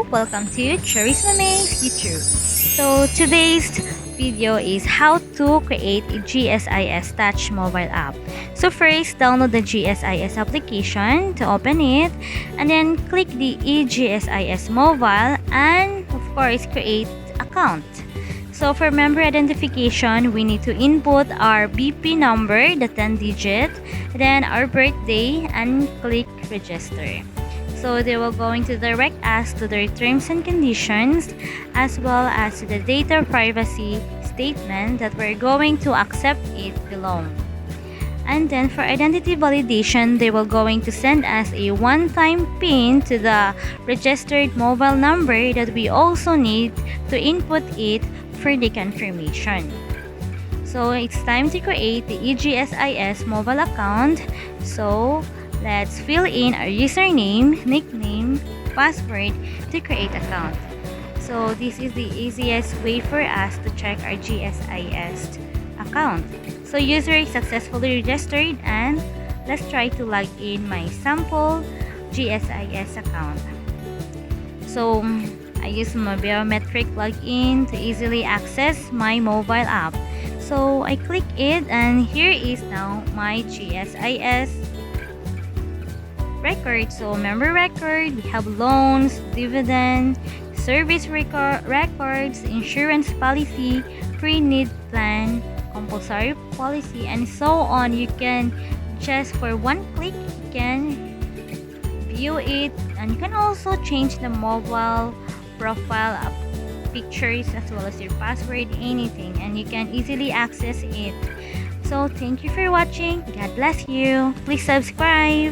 welcome to Charisma Makes YouTube. So today's video is how to create a GSIS Touch mobile app. So first, download the GSIS application to open it, and then click the eGSIS mobile, and of course create account. So for member identification, we need to input our BP number, the 10-digit, then our birthday, and click register. So they will going to direct us to their terms and conditions, as well as to the data privacy statement that we're going to accept it below. And then for identity validation, they will going to send us a one-time PIN to the registered mobile number that we also need to input it for the confirmation. So it's time to create the eGSIS mobile account. So let's fill in our username, nickname, password to create account. So this is the easiest way for us to check our GSIS account. So user is successfully registered, and let's try to log in my sample GSIS account. So I use my biometric login to easily access my mobile app. So I click it, and here is now my GSIS record. So member record, we have loans, dividend, service records, insurance policy, pre-need plan, compulsory policy, and so on. You can just for one click you can view it, and you can also change the mobile profile pictures as well as your password, anything, and you can easily access it. So thank you for watching. God bless you. Please subscribe.